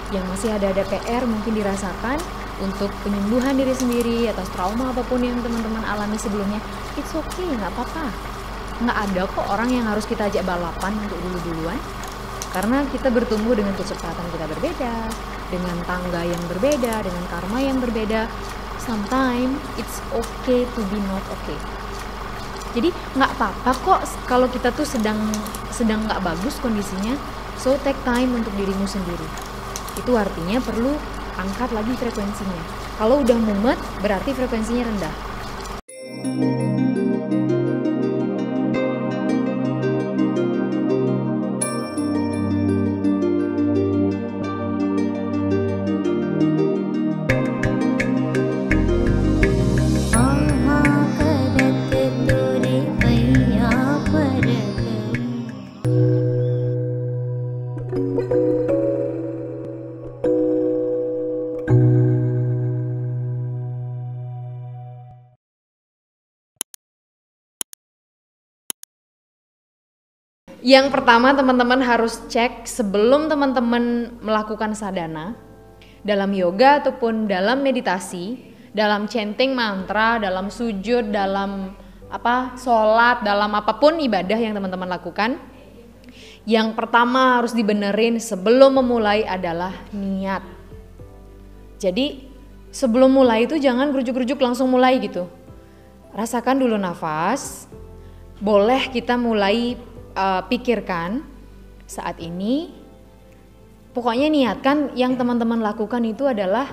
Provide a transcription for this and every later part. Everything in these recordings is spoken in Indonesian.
yang masih ada PR mungkin dirasakan untuk penyembuhan diri sendiri atas trauma apapun yang teman-teman alami sebelumnya. It's okay, nggak apa-apa. Nggak ada kok orang yang harus kita ajak balapan untuk dulu-duluan. Karena kita bertumbuh dengan kecepatan kita berbeda, dengan tangga yang berbeda, dengan karma yang berbeda. Sometimes it's okay to be not okay. Jadi nggak apa-apa kok kalau kita tuh sedang nggak bagus kondisinya. So take time untuk dirimu sendiri. Itu artinya perlu angkat lagi frekuensinya. Kalau udah mumet berarti frekuensinya rendah. Yang pertama teman-teman harus cek sebelum teman-teman melakukan sadhana dalam yoga ataupun dalam meditasi, dalam chanting mantra, dalam sujud, dalam sholat, dalam apapun ibadah yang teman-teman lakukan. Yang pertama harus dibenerin sebelum memulai adalah niat. Jadi sebelum mulai itu jangan gerujuk-gerujuk langsung mulai gitu. Rasakan dulu nafas. Boleh kita mulai pikirkan saat ini, pokoknya niatkan yang teman-teman lakukan itu adalah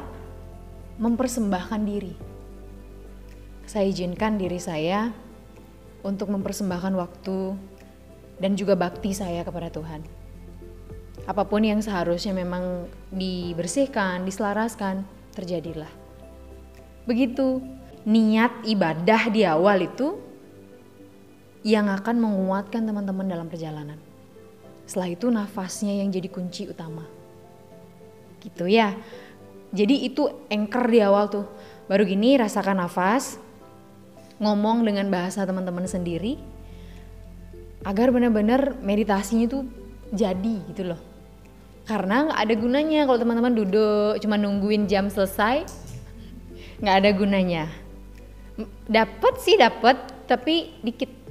mempersembahkan diri. Saya izinkan diri saya untuk mempersembahkan waktu dan juga bakti saya kepada Tuhan. Apapun yang seharusnya memang dibersihkan, diselaraskan, terjadilah. Begitu niat ibadah di awal itu yang akan menguatkan teman-teman dalam perjalanan. Setelah itu nafasnya yang jadi kunci utama. Gitu ya. Jadi itu anchor di awal tuh. Baru gini rasakan nafas, ngomong dengan bahasa teman-teman sendiri, agar benar-benar meditasinya tuh jadi gitu loh. Karena gak ada gunanya kalau teman-teman duduk cuma nungguin jam selesai, gak ada gunanya. Dapat, tapi dikit.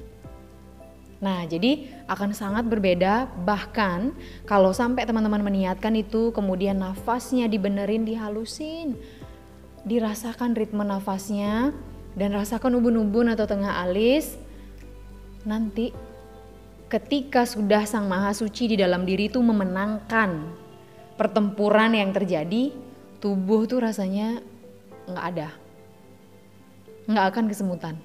Nah, jadi akan sangat berbeda, bahkan kalau sampai teman-teman meniatkan itu, kemudian nafasnya dibenerin, dihalusin, dirasakan ritme nafasnya, dan rasakan ubun-ubun atau tengah alis. Nanti ketika sudah Sang Maha Suci di dalam diri itu memenangkan pertempuran yang terjadi, tubuh tuh rasanya gak ada, gak akan kesemutan.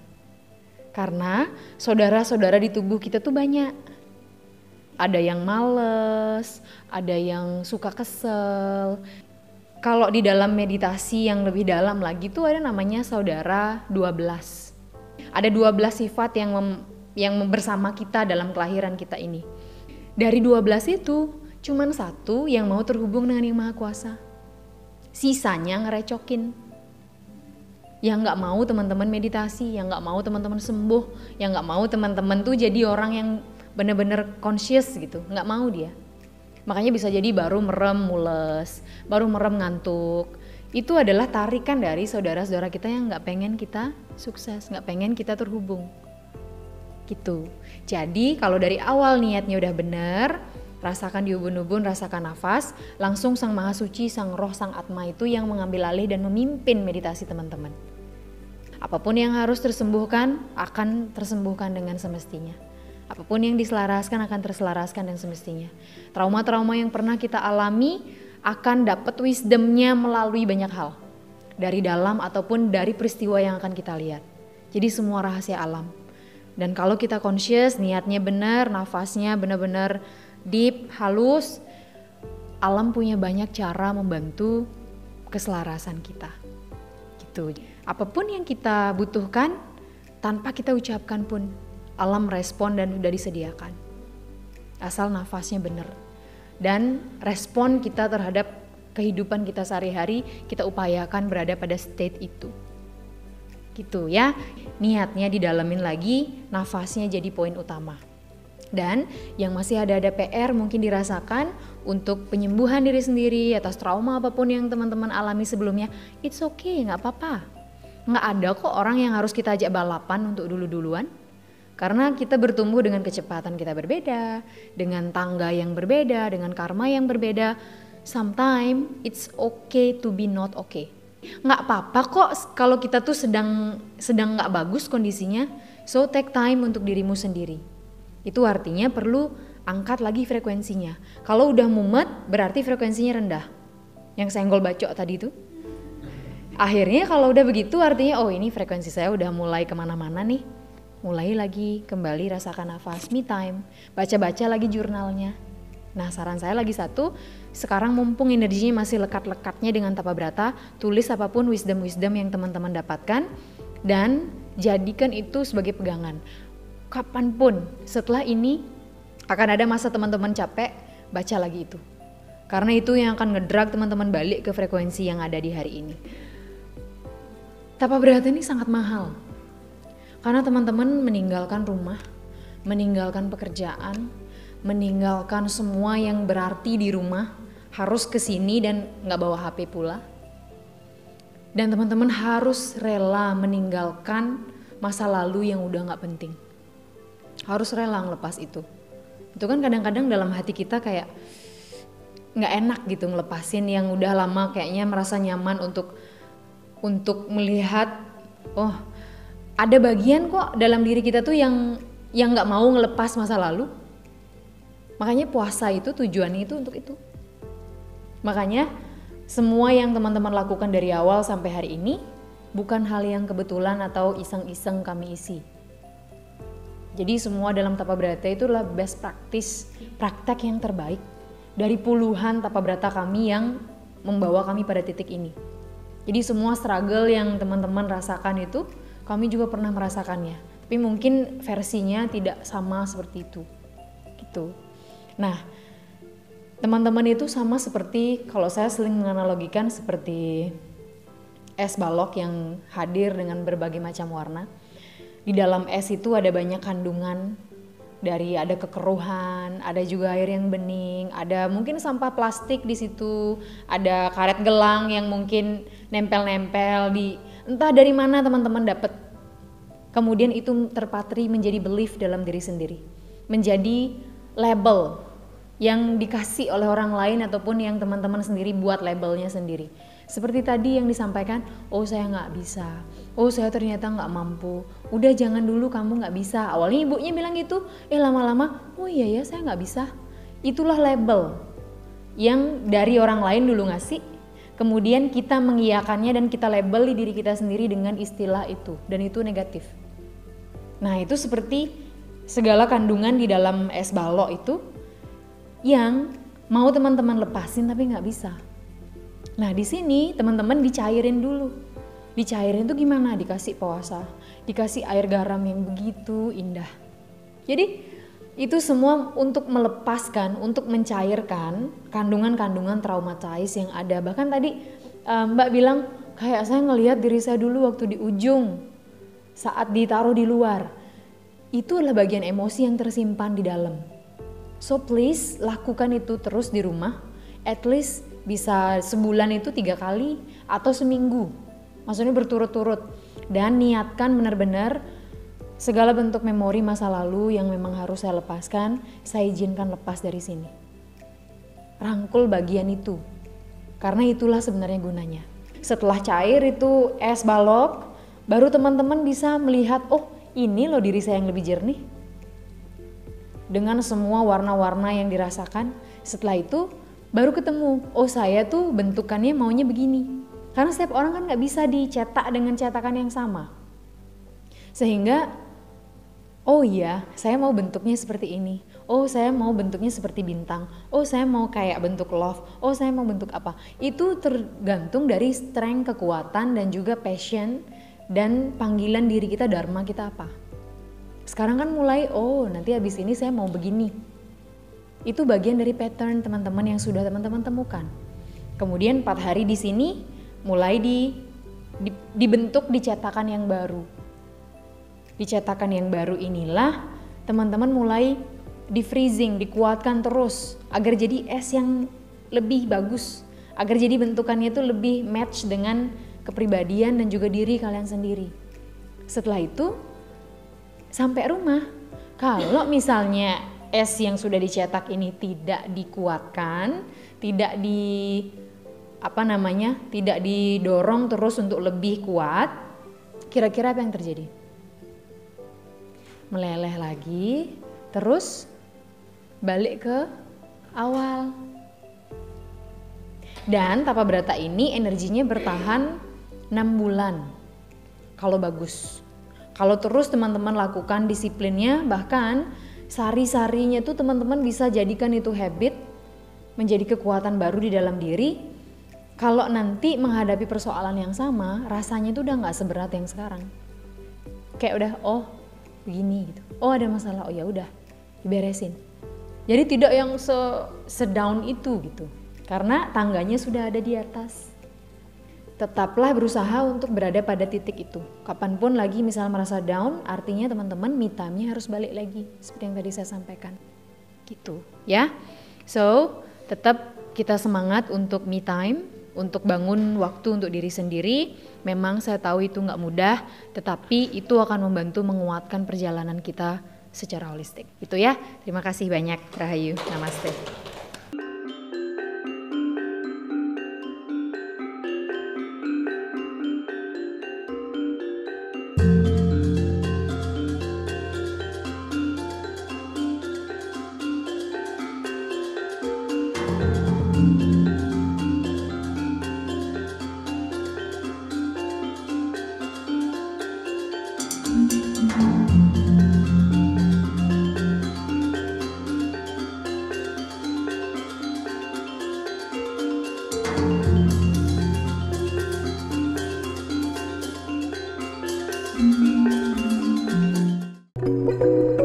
Karena saudara-saudara di tubuh kita tuh banyak. Ada yang males, ada yang suka kesel. Kalau di dalam meditasi yang lebih dalam lagi tuh ada namanya saudara 12. Ada 12 sifat yang bersama kita dalam kelahiran kita ini. Dari 12 itu cuman satu yang mau terhubung dengan Yang Maha Kuasa. Sisanya ngerecokin. Yang gak mau teman-teman meditasi, yang gak mau teman-teman sembuh, yang gak mau teman-teman tuh jadi orang yang benar-benar conscious gitu, gak mau dia. Makanya bisa jadi baru merem mules, baru merem ngantuk. Itu adalah tarikan dari saudara-saudara kita yang gak pengen kita sukses, gak pengen kita terhubung. Gitu. Jadi kalau dari awal niatnya udah benar, rasakan di ubun-ubun, rasakan nafas, langsung Sang Maha Suci, Sang Roh, Sang Atma itu yang mengambil alih dan memimpin meditasi teman-teman. Apapun yang harus tersembuhkan akan tersembuhkan dengan semestinya. Apapun yang diselaraskan akan terselaraskan dengan semestinya. Trauma-trauma yang pernah kita alami akan dapat wisdomnya melalui banyak hal. Dari dalam ataupun dari peristiwa yang akan kita lihat. Jadi semua rahasia alam. Dan kalau kita conscious, niatnya benar, nafasnya benar-benar deep, halus, alam punya banyak cara membantu keselarasan kita. Gitu. Apapun yang kita butuhkan, tanpa kita ucapkan pun, alam respon dan sudah disediakan. Asal nafasnya benar. Dan respon kita terhadap kehidupan kita sehari-hari, kita upayakan berada pada state itu. Gitu ya. Niatnya didalamin lagi, nafasnya jadi poin utama. Dan yang masih ada PR mungkin dirasakan untuk penyembuhan diri sendiri atas trauma apapun yang teman-teman alami sebelumnya, it's okay, nggak apa-apa. Nggak ada kok orang yang harus kita ajak balapan untuk dulu-duluan. Karena kita bertumbuh dengan kecepatan kita berbeda, dengan tangga yang berbeda, dengan karma yang berbeda. Sometimes it's okay to be not okay. Nggak apa-apa kok kalau kita tuh sedang nggak bagus kondisinya. So take time untuk dirimu sendiri. Itu artinya perlu angkat lagi frekuensinya. Kalau udah mumet berarti frekuensinya rendah. Yang senggol bacok tadi itu. Akhirnya kalau udah begitu artinya oh ini frekuensi saya udah mulai kemana-mana nih. Mulai lagi kembali rasakan nafas, me time, baca-baca lagi jurnalnya. Nah saran saya lagi satu, sekarang mumpung energinya masih lekat-lekatnya dengan Tapa Brata, tulis apapun wisdom-wisdom yang teman-teman dapatkan dan jadikan itu sebagai pegangan. Kapanpun setelah ini akan ada masa teman-teman capek, baca lagi itu. Karena itu yang akan ngedrag teman-teman balik ke frekuensi yang ada di hari ini. Tapa Brata ini sangat mahal. Karena teman-teman meninggalkan rumah, meninggalkan pekerjaan, meninggalkan semua yang berarti di rumah, harus kesini dan gak bawa HP pula. Dan teman-teman harus rela meninggalkan masa lalu yang udah gak penting. Harus rela ngelepas itu. Itu kan kadang-kadang dalam hati kita kayak gak enak gitu ngelepasin yang udah lama kayaknya merasa nyaman untuk melihat oh ada bagian kok dalam diri kita tuh yang gak mau ngelepas masa lalu. Makanya puasa itu tujuannya itu untuk itu. Makanya semua yang teman-teman lakukan dari awal sampai hari ini bukan hal yang kebetulan atau iseng-iseng kami isi. Jadi semua dalam Tapa Brata itu adalah best practice, praktek yang terbaik dari puluhan Tapa Brata kami yang membawa kami pada titik ini. Jadi semua struggle yang teman-teman rasakan itu kami juga pernah merasakannya. Tapi mungkin versinya tidak sama seperti itu. Gitu. Nah, teman-teman itu sama seperti kalau saya sering menganalogikan seperti es balok yang hadir dengan berbagai macam warna. Di dalam es itu ada banyak kandungan dari ada kekeruhan, ada juga air yang bening, ada mungkin sampah plastik di situ, ada karet gelang yang mungkin nempel-nempel di entah dari mana teman-teman dapat. Kemudian itu terpatri menjadi belief dalam diri sendiri, menjadi label yang dikasih oleh orang lain ataupun yang teman-teman sendiri buat labelnya sendiri. Seperti tadi yang disampaikan, oh saya nggak bisa, oh saya ternyata nggak mampu, udah jangan dulu kamu nggak bisa. Awalnya ibunya bilang gitu, lama-lama, oh iya ya saya nggak bisa. Itulah label yang dari orang lain dulu ngasih, kemudian kita mengiyakannya dan kita labeli diri kita sendiri dengan istilah itu, dan itu negatif. Nah itu seperti segala kandungan di dalam es balok itu, yang mau teman-teman lepasin tapi nggak bisa. Nah di sini teman-teman dicairin dulu. Dicairin tuh gimana? Dikasih puasa, dikasih air garam yang begitu indah. Jadi itu semua untuk melepaskan, untuk mencairkan kandungan-kandungan traumatize yang ada. Bahkan tadi Mbak bilang kayak saya ngelihat diri saya dulu waktu di ujung saat ditaruh di luar. Itu adalah bagian emosi yang tersimpan di dalam. So please lakukan itu terus di rumah, at least bisa sebulan itu 3 kali atau seminggu, maksudnya berturut-turut, dan niatkan benar-benar segala bentuk memori masa lalu yang memang harus saya lepaskan, saya izinkan lepas dari sini. Rangkul bagian itu, karena itulah sebenarnya gunanya. Setelah cair itu es balok, baru teman-teman bisa melihat, oh ini loh diri saya yang lebih jernih. Dengan semua warna-warna yang dirasakan, setelah itu baru ketemu, oh saya tuh bentukannya maunya begini. Karena setiap orang kan gak bisa dicetak dengan cetakan yang sama. Sehingga, oh iya saya mau bentuknya seperti ini. Oh saya mau bentuknya seperti bintang. Oh saya mau kayak bentuk love. Oh saya mau bentuk apa. Itu tergantung dari strength, kekuatan dan juga passion dan panggilan diri kita, dharma kita apa. Sekarang kan mulai, oh nanti habis ini saya mau begini. Itu bagian dari pattern teman-teman yang sudah teman-teman temukan. Kemudian 4 hari di sini mulai dibentuk di cetakan yang baru. Di cetakan yang baru inilah teman-teman mulai di freezing, dikuatkan terus agar jadi es yang lebih bagus, agar jadi bentukannya itu lebih match dengan kepribadian dan juga diri kalian sendiri. Setelah itu sampai rumah, kalau misalnya es yang sudah dicetak ini tidak dikuatkan, tidak tidak didorong terus untuk lebih kuat, kira-kira apa yang terjadi? Meleleh lagi, terus balik ke awal. Dan tapa berata ini energinya bertahan 6 bulan kalau bagus. Kalau terus teman-teman lakukan disiplinnya, bahkan sari-sarinya tuh teman-teman bisa jadikan itu habit, menjadi kekuatan baru di dalam diri. Kalau nanti menghadapi persoalan yang sama, rasanya tuh udah gak seberat yang sekarang. Kayak udah, oh begini gitu. Oh ada masalah, oh ya udah diberesin. Jadi tidak yang sedown itu gitu. Karena tangganya sudah ada di atas. Tetaplah berusaha untuk berada pada titik itu. Kapanpun lagi misal merasa down, artinya teman-teman me time-nya harus balik lagi. Seperti yang tadi saya sampaikan. Gitu ya. So, tetap kita semangat untuk me time, untuk bangun waktu untuk diri sendiri. Memang saya tahu itu gak mudah, tetapi itu akan membantu menguatkan perjalanan kita secara holistik. Itu ya. Terima kasih banyak. Rahayu. Namaste. Thank you.